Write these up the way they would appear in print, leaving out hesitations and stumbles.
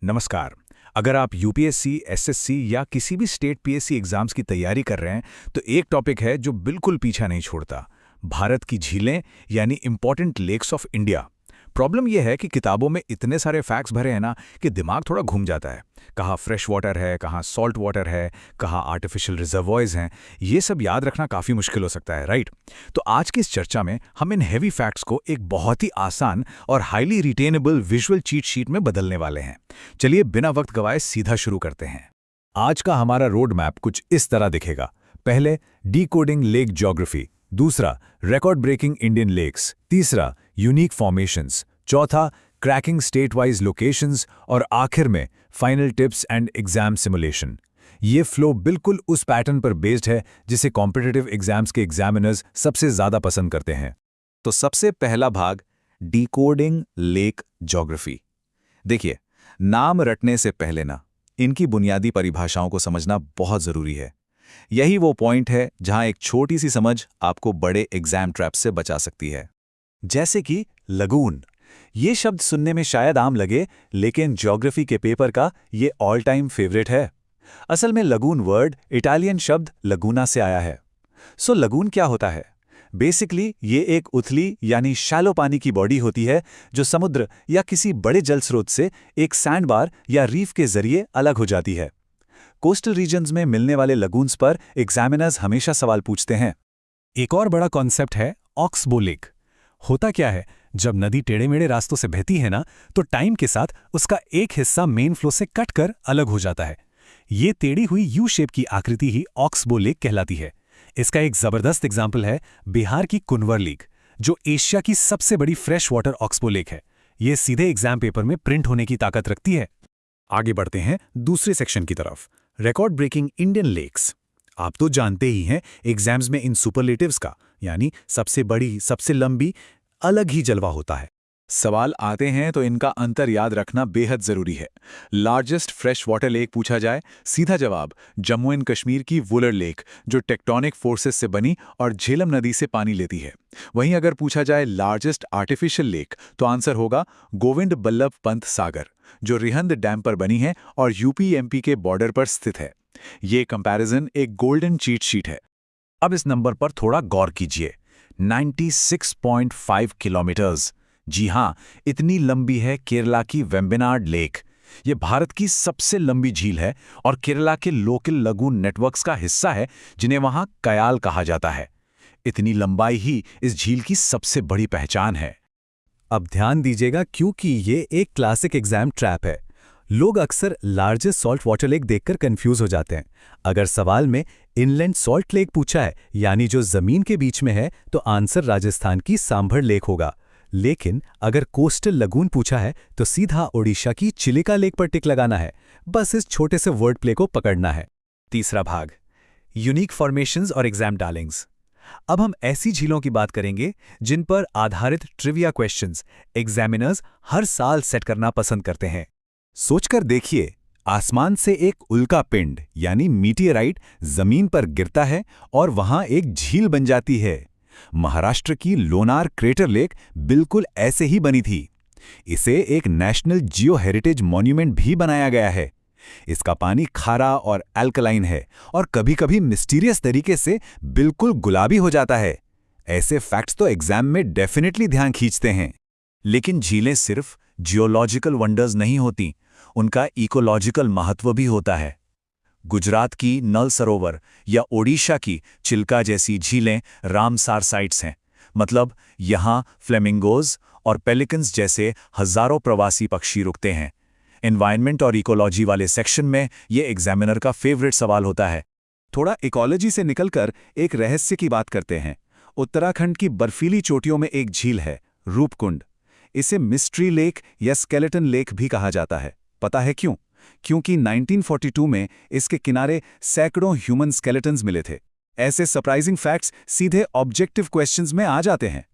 नमस्कार। अगर आप यूपीएससी, एसएससी या किसी भी स्टेट पीएससी एग्जाम्स की तैयारी कर रहे हैं तो एक टॉपिक है जो बिल्कुल पीछा नहीं छोड़ता। भारत की झीलें यानी important lakes of India. Problem यह है कि किताबों में इतने सारे फैक्ट्स भरे हैं ना कि दिमाग थोड़ा घूम जाता है। कहाँ फ्रेश वाटर है, कहाँ सॉल्ट वाटर है, कहाँ आर्टिफिशियल रिजर्वॉयर्स हैं, ये सब याद रखना काफ़ी मुश्किल हो सकता है, राइट? तो आज की इस चर्चा में हम इन हैवी फैक्ट्स को एक बहुत ही आसान और highly retainable visual cheat sheet में बदलने वाले हैं। चलिए बिना वक्त गवाए सीधा शुरू करते हैं। आज का हमारा रोड मैप कुछ इस तरह दिखेगा। पहले डीकोडिंग लेक ज्योग्राफी, दूसरा रिकॉर्ड ब्रेकिंग इंडियन लेक्स, तीसरा यूनिक फॉर्मेशंस, चौथा क्रैकिंग स्टेट वाइज लोकेशंस और आखिर में final tips and exam simulation. ये फ्लो बिल्कुल उस पैटर्न पर बेस्ड है जिसे कॉम्पिटिटिव एग्जाम्स के एग्जामिनर्स सबसे ज़्यादा पसंद करते हैं। तो सबसे पहला भाग, डीकोडिंग लेक ज्योग्राफी। देखिए, नाम रटने से पहले ना इनकी बुनियादी परिभाषाओं को समझना बहुत ज़रूरी है। यही वो पॉइंट है जहां एक छोटी सी समझ आपको बड़े एग्जाम ट्रैप से बचा सकती है। जैसे कि लगून। ये शब्द सुनने में शायद आम लगे, लेकिन ज्योग्राफी के पेपर का ये ऑल टाइम फेवरेट है। असल में लगून वर्ड इटालियन शब्द लगूना से आया है। सो लगून क्या होता है? बेसिकली ये एक उथली यानी शैलो पानी की बॉडी होती है जो समुद्र या किसी बड़े जल स्रोत से एक सैंडबार या रीफ के जरिए अलग हो जाती है। कोस्टल रीजन्स में मिलने वाले लगून्स पर एग्जामिनर्स हमेशा सवाल पूछते हैं। एक और बड़ा कॉन्सेप्ट है ऑक्सबो लेक। होता क्या है, जब नदी टेढ़े-मेढ़े रास्तों से बहती है ना, तो टाइम के साथ उसका एक हिस्सा मेन फ्लो से कटकर अलग हो जाता है। ये टेढ़ी हुई यू शेप की आकृति ही ऑक्सबो लेक कहलाती है। इसका एक जबरदस्त एग्जाम्पल है बिहार की कुनवर लेक, जो एशिया की सबसे बड़ी फ्रेश वाटर ऑक्सबो लेक है। ये सीधे एग्जाम पेपर में प्रिंट होने की ताकत रखती है। आगे बढ़ते हैं दूसरे सेक्शन की तरफ, रिकॉर्ड ब्रेकिंग इंडियन लेक्स। आप तो जानते ही हैं एग्जाम्स में इन सुपरलेटिव्स का यानी सबसे बड़ी, सबसे लंबी, अलग ही जलवा होता है। सवाल आते हैं तो इनका अंतर याद रखना बेहद जरूरी है। लार्जेस्ट फ्रेश वाटर लेक पूछा जाए, सीधा जवाब जम्मू एंड कश्मीर की वुलर लेक, जो टेक्टोनिक फोर्सेस से बनी और झेलम नदी से पानी लेती है। वहीं अगर पूछा जाए लार्जेस्ट आर्टिफिशियल लेक, तो आंसर होगा गोविंद बल्लभ पंत सागर, जो रिहंद डैम पर बनी है और यूपी-एमपी के बॉर्डर पर स्थित है। ये कंपैरिजन एक गोल्डन चीट शीट है। अब इस नंबर पर थोड़ा गौर कीजिए, 96.5 किलोमीटर्स। जी हां, इतनी लंबी है केरला की वेम्बनाड लेक। ये भारत की सबसे लंबी झील है और केरला के लोकल लगून नेटवर्क्स का हिस्सा है, जिन्हें वहां कयाल कहा जाता है। इतनी लंबाई ही इस झील की सबसे बड़ी पहचान है। अब ध्यान दीजिएगा, क्योंकि ये एक क्लासिक एग्जाम ट्रैप है। लोग अक्सर लार्जेस्ट सॉल्ट वाटर लेक देखकर कंफ्यूज हो जाते हैं। अगर सवाल में इनलैंड सॉल्ट लेक पूछा है, यानी जो जमीन के बीच में है, तो आंसर राजस्थान की सांभर लेक होगा। लेकिन अगर कोस्टल लगून पूछा है, तो सीधा ओडिशा की चिलिका लेक पर टिक लगाना है। बस इस छोटे से वर्ड प्ले को पकड़ना है। तीसरा भाग, यूनिक फॉर्मेशंस और एग्जाम डार्लिंग्स। अब हम ऐसी झीलों की बात करेंगे जिन पर आधारित ट्रिविया क्वेश्चंस एग्जामिनर्स हर साल सेट करना पसंद करते हैं। सोचकर देखिए, आसमान से एक उल्का पिंड यानी मीटियोराइट जमीन पर गिरता है और वहां एक झील बन जाती है। महाराष्ट्र की लोनार क्रेटर लेक बिल्कुल ऐसे ही बनी थी। इसे एक नेशनल जियो हेरिटेज मॉन्यूमेंट भी बनाया गया है। इसका पानी खारा और अल्कलाइन है और कभी-कभी मिस्टीरियस तरीके से बिल्कुल गुलाबी हो जाता है। ऐसे फैक्ट्स तो एग्जाम में डेफिनेटली ध्यान खींचते हैं। लेकिन झीलें सिर्फ जियोलॉजिकल वंडर्स नहीं होती, उनका इकोलॉजिकल महत्व भी होता है। गुजरात की नल सरोवर या ओडिशा की चिल्का जैसी झीलें रामसार साइट्स हैं। मतलब यहाँ फ्लेमिंगोज और पेलिकन्स जैसे हजारों प्रवासी पक्षी रुकते हैं। एनवायरनमेंट और इकोलॉजी वाले सेक्शन में ये एग्जामिनर का फेवरेट सवाल होता है। थोड़ा इकोलॉजी से निकलकर एक रहस्य की बात करते हैं। उत्तराखंड की बर्फीली चोटियों में एक झील है, रूपकुंड। इसे मिस्ट्री लेक या स्केलेटन लेक भी कहा जाता है। पता है क्यों? क्योंकि 1942 में इसके किनारे सैकड़ों ह्यूमन स्केलेटन्स मिले थे। ऐसे सरप्राइजिंग फैक्ट्स सीधे ऑब्जेक्टिव क्वेश्चंस में आ जाते हैं।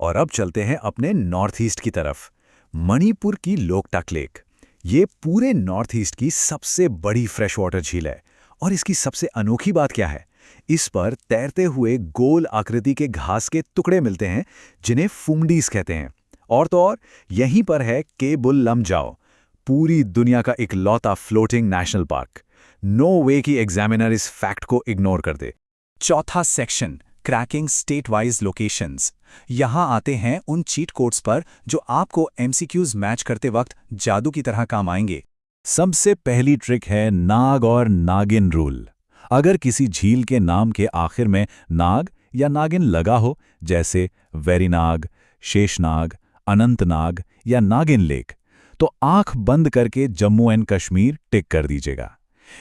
और अब चलते हैं अपने नॉर्थ ईस्ट की तरफ, मणिपुर की लोकटक लेक। ये पूरे नॉर्थ ईस्ट की सबसे बड़ी फ्रेश वाटर झील है। और इसकी सबसे अनोखी बात क्या है? इस पर तैरते हुए गोल आकृति के घास के टुकड़े मिलते हैं, जिन्हें फुमडीज कहते हैं। और तो और यहीं पर है केबुल लमजाओ, पूरी दुनिया का इकलौता फ्लोटिंग नेशनल पार्क। नो वे कि एग्जामिनर इस फैक्ट को इग्नोर कर दे। चौथा section, cracking state wise locations. यहां आते हैं उन चीट कोड्स पर जो आपको एमसीक्यूज मैच करते वक्त जादू की तरह काम आएंगे। सबसे पहली ट्रिक है नाग और नागिन रूल। अगर किसी झील के नाम के आखिर में नाग या नागिन लगा हो, जैसे वेरीनाग, शेषनाग, अनंतनाग या नागिन लेक, तो आंख बंद करके जम्मू एंड कश्मीर टिक कर दीजिएगा।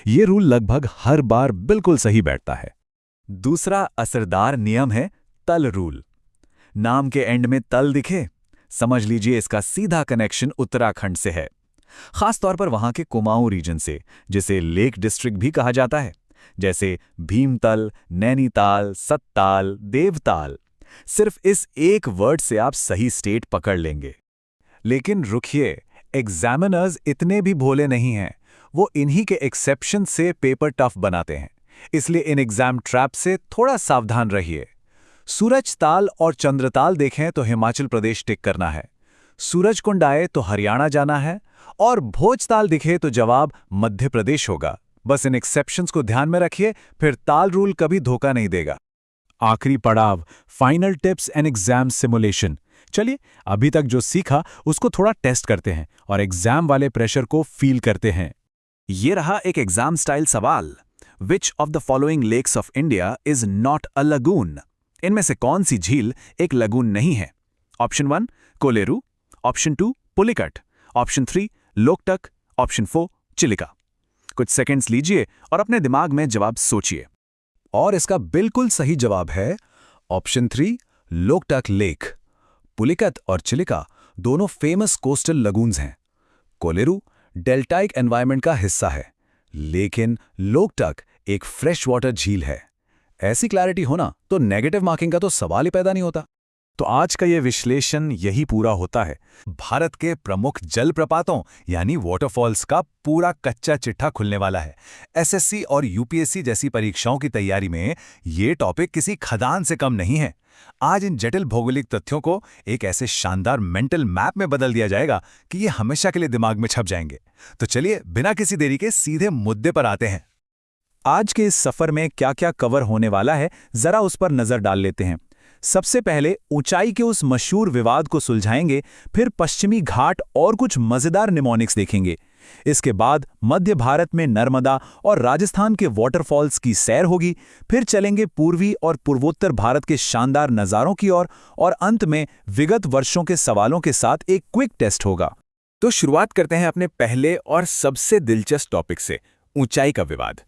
ये रूल लगभग हर बार बिल्कुल सही बैठता है। दूसरा असरदार नियम है तल रूल। नाम के एंड में तल दिखे, समझ लीजिए इसका सीधा कनेक्शन उत्तराखंड से है, खासतौर पर वहां के कुमाऊं रीजन से, जिसे लेक डिस्ट्रिक्ट भी कहा जाता है, जैसे भीमतल, नैनीताल, सत्ताल, देवताल। सिर्फ इस एक वर्ड से आप सही स्टेट पकड़ लेंगे। लेकिन रुकिए, एग्जामिनर्स इतने भी भोले नहीं हैं। वो इन्हीं के एक्सेप्शन से पेपर टफ बनाते हैं, इसलिए इन एग्जाम ट्रैप से थोड़ा सावधान रहिए। सूरज ताल और चंद्रताल देखें तो हिमाचल प्रदेश टिक करना है, सूरजकुंड आए तो हरियाणा जाना है, और भोजताल दिखे तो जवाब मध्य प्रदेश होगा। बस इन एक्सेप्शंस को ध्यान में रखिए, फिर ताल रूल कभी धोखा नहीं देगा। आखिरी पड़ाव, final tips and exam simulation. चलिए, अभी तक जो सीखा उसको थोड़ा टेस्ट करते हैं और एग्जाम वाले प्रेशर को फील करते हैं। ये रहा एक एग्जाम स्टाइल सवाल। Which of the following lakes of India is not a lagoon? इनमें से कौन सी झील एक लगून नहीं है? Option 1 Kolleru, option 2 Pulicat, option 3 Loktak, option 4 Chilika. कुछ सेकंड्स लीजिए और अपने दिमाग में जवाब सोचिए। और इसका बिल्कुल सही जवाब है ऑप्शन 3 लोकटक लेक। पुलिकत और चिलिका दोनों फेमस कोस्टल लगून्स हैं। कोलेरू डेल्टाइक एनवायरनमेंट का हिस्सा है, लेकिन लोकटक एक फ्रेश वाटर झील है। ऐसी क्लैरिटी होना तो नेगेटिव मार्किंग का तो सवाल ही पैदा नहीं होता। तो आज का ये विश्लेषण यही पूरा होता है। भारत के प्रमुख जलप्रपातों यानी वाटरफॉल्स का पूरा कच्चा चिट्ठा खुलने वाला है। एसएससी और यूपीएससी जैसी परीक्षाओं की तैयारी में ये टॉपिक किसी खदान से कम नहीं है। आज इन जटिल भौगोलिक तथ्यों को एक ऐसे शानदार मेंटल मैप में बदल दिया जाएगा कि ये हमेशा के लिए दिमाग में छप जाएंगे। तो चलिए, बिना किसी देरी के सीधे मुद्दे पर आते हैं। आज के इस सफर में क्या क्या कवर होने वाला है, जरा उस पर नजर डाल लेते हैं। सबसे पहले ऊंचाई के उस मशहूर विवाद को सुलझाएंगे, फिर पश्चिमी घाट और कुछ मजेदार निमोनिक्स देखेंगे। इसके बाद मध्य भारत में नर्मदा और राजस्थान के वाटरफॉल्स की सैर होगी, फिर चलेंगे पूर्वी और पूर्वोत्तर भारत के शानदार नज़ारों की ओर, और अंत में विगत वर्षों के सवालों के साथ एक क्विक टेस्ट होगा। तो शुरुआत करते हैं अपने पहले और सबसे दिलचस्प टॉपिक से, ऊंचाई का विवाद।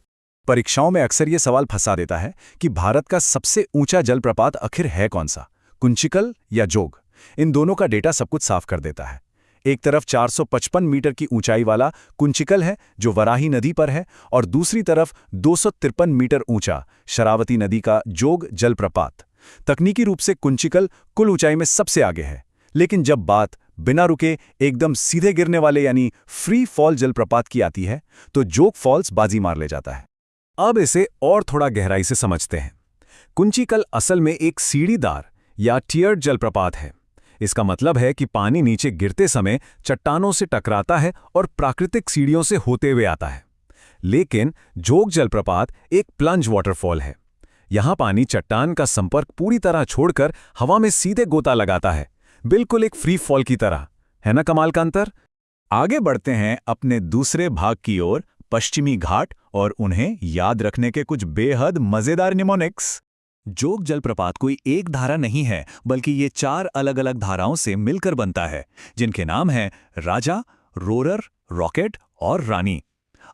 परीक्षाओं में अक्सर ये सवाल फंसा देता है कि भारत का सबसे ऊंचा जलप्रपात आखिर है कौन सा, कुंचिकल या जोग? इन दोनों का डेटा सब कुछ साफ कर देता है। एक तरफ 455 मीटर की ऊंचाई वाला कुंचिकल है जो वराही नदी पर है, और दूसरी तरफ 253 मीटर ऊंचा शरावती नदी का जोग जलप्रपात। तकनीकी रूप से कुंचिकल कुल ऊंचाई में सबसे आगे है, लेकिन जब बात बिना रुके एकदम सीधे गिरने वाले यानी फ्री फॉल जलप्रपात की आती है तो जोग फॉल्स बाजी मार ले जाता है। अब इसे और थोड़ा गहराई से समझते हैं। कुंचिकल असल में एक सीढ़ीदार या टियर्ड जलप्रपात है। इसका मतलब है कि पानी नीचे गिरते समय चट्टानों से टकराता है और प्राकृतिक सीढ़ियों से होते हुए आता है। लेकिन जोग जलप्रपात एक प्लंज वाटरफॉल है। यहां पानी चट्टान का संपर्क पूरी तरह छोड़कर हवा में सीधे गोता लगाता है, बिल्कुल एक फ्री फॉल की तरह। है ना कमाल का अंतर? आगे बढ़ते हैं अपने दूसरे भाग की ओर, पश्चिमी घाट और उन्हें याद रखने के कुछ बेहद मजेदार निमोनिक्स। जोग जलप्रपात कोई एक धारा नहीं है, बल्कि ये 4 अलग अलग धाराओं से मिलकर बनता है, जिनके नाम हैं राजा, रोरर, रॉकेट और रानी।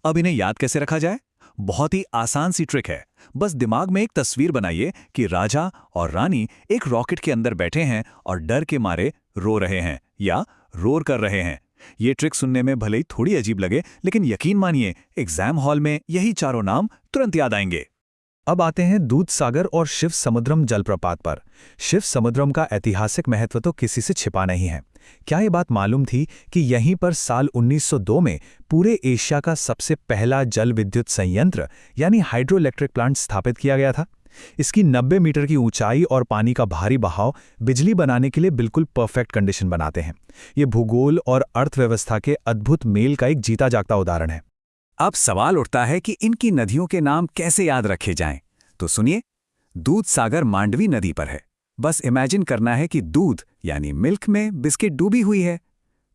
अब इन्हें याद कैसे रखा जाए? बहुत ही आसान सी ट्रिक है। बस दिमाग में एक तस्वीर बनाइए कि राजा और रानी एक रॉकेट के अंदर बैठे हैं और डर के मारे रो रहे हैं या रोर कर रहे हैं। ये ट्रिक सुनने में भले ही थोड़ी अजीब लगे, लेकिन यकीन मानिए एग्जाम हॉल में यही चारों नाम तुरंत याद आएंगे। अब आते हैं दूध सागर और शिव समुद्रम जलप्रपात पर। शिव समुद्रम का ऐतिहासिक महत्व तो किसी से छिपा नहीं है। क्या ये बात मालूम थी कि यहीं पर साल 1902 में पूरे एशिया का सबसे पहला जल विद्युत संयंत्र यानी हाइड्रो इलेक्ट्रिक प्लांट स्थापित किया गया था? इसकी 90 मीटर की ऊंचाई और पानी का भारी बहाव बिजली बनाने के लिए बिल्कुल परफेक्ट कंडीशन बनाते हैं। ये भूगोल और अर्थव्यवस्था के अद्भुत मेल का एक जीता जागता उदाहरण है। अब सवाल उठता है कि इनकी नदियों के नाम कैसे याद रखे जाएं। तो सुनिए, दूध सागर मांडवी नदी पर है। बस इमेजिन करना है कि दूध यानी मिल्क में बिस्किट डूबी हुई है।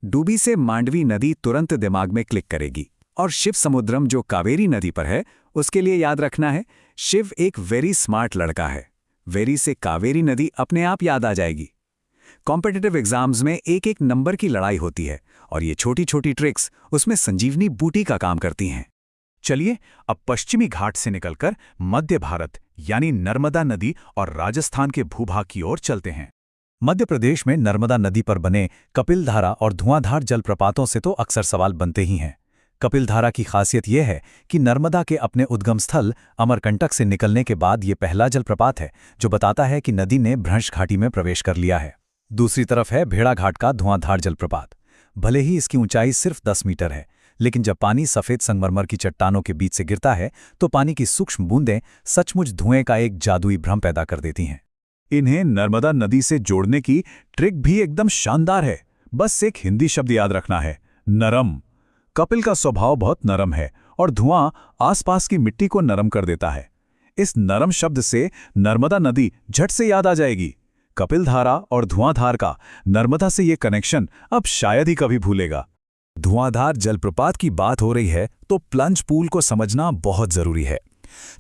डूबी से मांडवी नदी तुरंत दिमाग में क्लिक करेगी। और शिव समुद्रम जो कावेरी नदी पर है, उसके लिए याद रखना है शिव एक वेरी स्मार्ट लड़का है। वेरी से कावेरी नदी अपने आप याद आ जाएगी। कॉम्पिटिटिव एग्जाम्स में एक एक नंबर की लड़ाई होती है और ये छोटी छोटी ट्रिक्स उसमें संजीवनी बूटी का काम करती हैं। चलिए अब पश्चिमी घाट से निकलकर मध्य भारत यानी नर्मदा नदी और राजस्थान के भूभाग की ओर चलते हैं। मध्य प्रदेश में नर्मदा नदी पर बने कपिलधारा और धुआंधार जलप्रपातों से तो अक्सर सवाल बनते ही हैं। कपिलधारा की खासियत यह है कि नर्मदा के अपने उद्गम स्थल अमरकंटक से निकलने के बाद ये पहला जलप्रपात है जो बताता है कि नदी ने भ्रंश घाटी में प्रवेश कर लिया है। दूसरी तरफ है भेड़ाघाट का धुआंधार जलप्रपात। भले ही इसकी ऊंचाई सिर्फ 10 मीटर है, लेकिन जब पानी सफ़ेद संगमरमर की चट्टानों के बीच से गिरता है तो पानी की सूक्ष्म बूंदें सचमुच धुएं का एक जादुई भ्रम पैदा कर देती हैं। इन्हें नर्मदा नदी से जोड़ने की ट्रिक भी एकदम शानदार है। बस एक हिंदी शब्द याद रखना है, नरम। कपिल का स्वभाव बहुत नरम है और धुआं आसपास की मिट्टी को नरम कर देता है। इस नरम शब्द से नर्मदा नदी झट से याद आ जाएगी। कपिलधारा और धुआंधार का नर्मदा से ये कनेक्शन अब शायद ही कभी भूलेगा। धुआंधार जलप्रपात की बात हो रही है तो प्लंज पूल को समझना बहुत जरूरी है।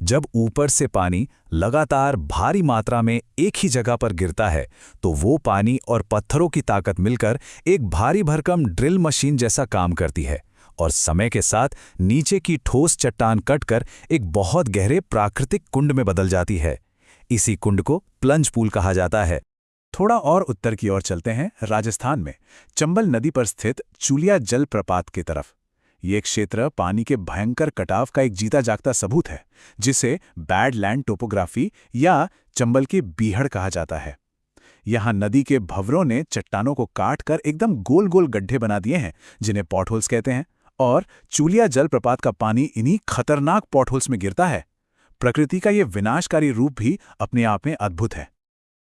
जब ऊपर से पानी लगातार भारी मात्रा में एक ही जगह पर गिरता है तो वो पानी और पत्थरों की ताकत मिलकर एक भारी भरकम ड्रिल मशीन जैसा काम करती है और समय के साथ नीचे की ठोस चट्टान कटकर एक बहुत गहरे प्राकृतिक कुंड में बदल जाती है। इसी कुंड को प्लंज पूल कहा जाता है। थोड़ा और उत्तर की ओर चलते हैं, राजस्थान में चंबल नदी पर स्थित चूलिया जलप्रपात की तरफ। ये क्षेत्र पानी के भयंकर कटाव का एक जीता जागता सबूत है, जिसे बैडलैंड टोपोग्राफी या चंबल की बीहड़ कहा जाता है। यहाँ नदी के भंवरों ने चट्टानों को काटकर एकदम गोल गोल गड्ढे बना दिए हैं, जिन्हें पॉटहोल्स कहते हैं, और चूलिया जलप्रपात का पानी इन्हीं खतरनाक पॉटहोल्स में गिरता है। प्रकृति का ये विनाशकारी रूप भी अपने आप में अद्भुत है।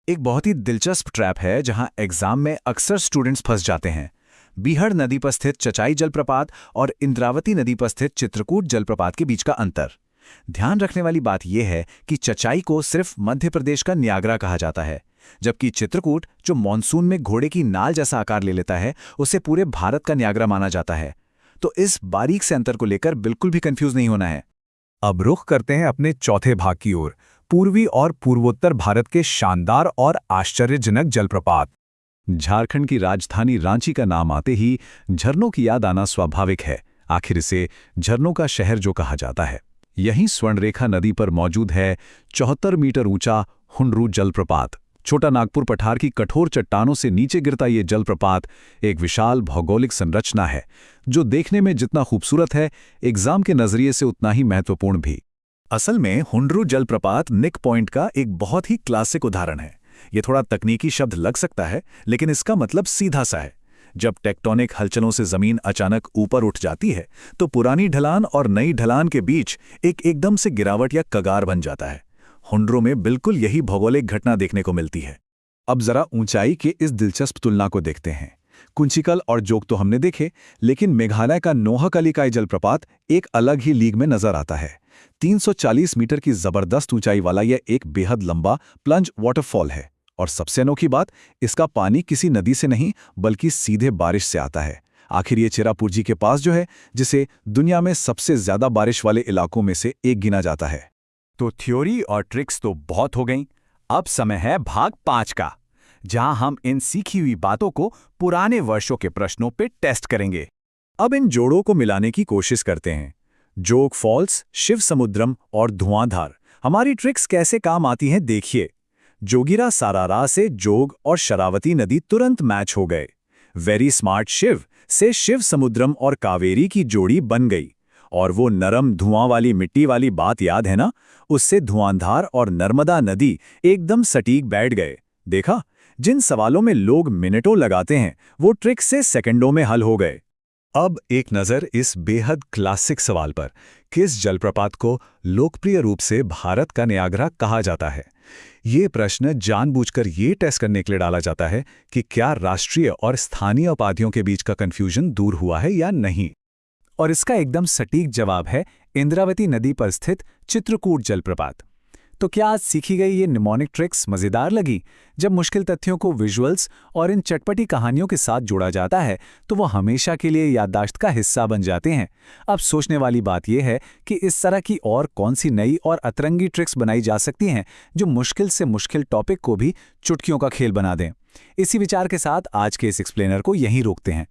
एक बहुत ही दिलचस्प ट्रैप है जहां एग्जाम में अक्सर स्टूडेंट्स फंस जाते हैं। बीहड़ नदी पर स्थित चचाई जलप्रपात और इंद्रावती नदी पर स्थित चित्रकूट जलप्रपात के बीच का अंतर। ध्यान रखने वाली बात यह है कि चचाई को सिर्फ मध्य प्रदेश का न्यागरा कहा जाता है, जबकि चित्रकूट, जो मानसून में घोड़े की नाल जैसा आकार ले लेता है, उसे पूरे भारत का न्यागरा माना जाता है। तो इस बारीक से अंतर को लेकर बिल्कुल भी कंफ्यूज नहीं होना है। अब रुख करते हैं अपने चौथे भाग की ओर, पूर्वी और पूर्वोत्तर भारत के शानदार और आश्चर्यजनक जलप्रपात। झारखंड की राजधानी रांची का नाम आते ही झरनों की याद आना स्वाभाविक है। आखिर इसे झरनों का शहर जो कहा जाता है। यहीं स्वर्णरेखा नदी पर मौजूद है 74 मीटर ऊंचा हुंडरू जलप्रपात। छोटा नागपुर पठार की कठोर चट्टानों से नीचे गिरता ये जलप्रपात एक विशाल भौगोलिक संरचना है, जो देखने में जितना खूबसूरत है, एग्जाम के नजरिए से उतना ही महत्वपूर्ण भी। असल में हुंडरू जलप्रपात निक पॉइंट का एक बहुत ही क्लासिक उदाहरण है। ये थोड़ा तकनीकी शब्द लग सकता है, लेकिन इसका मतलब सीधा सा है। जब टेक्टोनिक हलचलों से जमीन अचानक ऊपर उठ जाती है तो पुरानी ढलान और नई ढलान के बीच एक एकदम से गिरावट या कगार बन जाता है। हुंडरू में बिल्कुल यही भौगोलिक घटना देखने को मिलती है। अब जरा ऊंचाई के इस दिलचस्प तुलना को देखते हैं। कुंचिकल और जोग तो हमने देखे, लेकिन मेघालय का नोहकलिकाई जलप्रपात एक अलग ही लीग में नजर आता है। 340 मीटर की जबरदस्त ऊंचाई वाला यह एक बेहद लंबा प्लंज वाटरफॉल है, और सबसे अनोखी बात, इसका पानी किसी नदी से नहीं बल्कि सीधे बारिश से आता है। आखिर ये चिरापुंजी के पास जो है, जिसे दुनिया में सबसे ज्यादा बारिश वाले इलाकों में से एक गिना जाता है। तो थ्योरी और ट्रिक्स तो बहुत हो गईं। अब समय है भाग 5 का, जहां हम इन सीखी हुई बातों को पुराने वर्षों के प्रश्नों पे टेस्ट करेंगे। अब इन जोड़ों को मिलाने की कोशिश करते हैं। जोग फॉल्स, शिव समुद्रम और धुआंधार हमारी ट्रिक्स कैसे काम आती हैं देखिए। जोगिरा सारारा से जोग और शरावती नदी तुरंत मैच हो गए। वेरी स्मार्ट शिव से शिव समुद्रम और कावेरी की जोड़ी बन गई। और वो नरम धुआं वाली मिट्टी वाली बात याद है ना, उससे धुआंधार और नर्मदा नदी एकदम सटीक बैठ गए। देखा, जिन सवालों में लोग मिनटों लगाते हैं वो ट्रिक से सेकंडों में हल हो गए। अब एक नज़र इस बेहद क्लासिक सवाल पर, किस जलप्रपात को लोकप्रिय रूप से भारत का नियाग्रा कहा जाता है? ये प्रश्न जानबूझकर ये टेस्ट करने के लिए डाला जाता है कि क्या राष्ट्रीय और स्थानीय उपाधियों के बीच का कन्फ्यूजन दूर हुआ है या नहीं। और इसका एकदम सटीक जवाब है इंद्रावती नदी पर स्थित चित्रकूट जलप्रपात। तो क्या आज सीखी गई ये निमोनिक ट्रिक्स मज़ेदार लगी? जब मुश्किल तथ्यों को विजुअल्स और इन चटपटी कहानियों के साथ जोड़ा जाता है तो वो हमेशा के लिए याददाश्त का हिस्सा बन जाते हैं। अब सोचने वाली बात यह है कि इस तरह की और कौन सी नई और अतरंगी ट्रिक्स बनाई जा सकती हैं जो मुश्किल से मुश्किल टॉपिक को भी चुटकियों का खेल बना दें। इसी विचार के साथ आज के इस एक्सप्लेनर को यहीं रोकते हैं।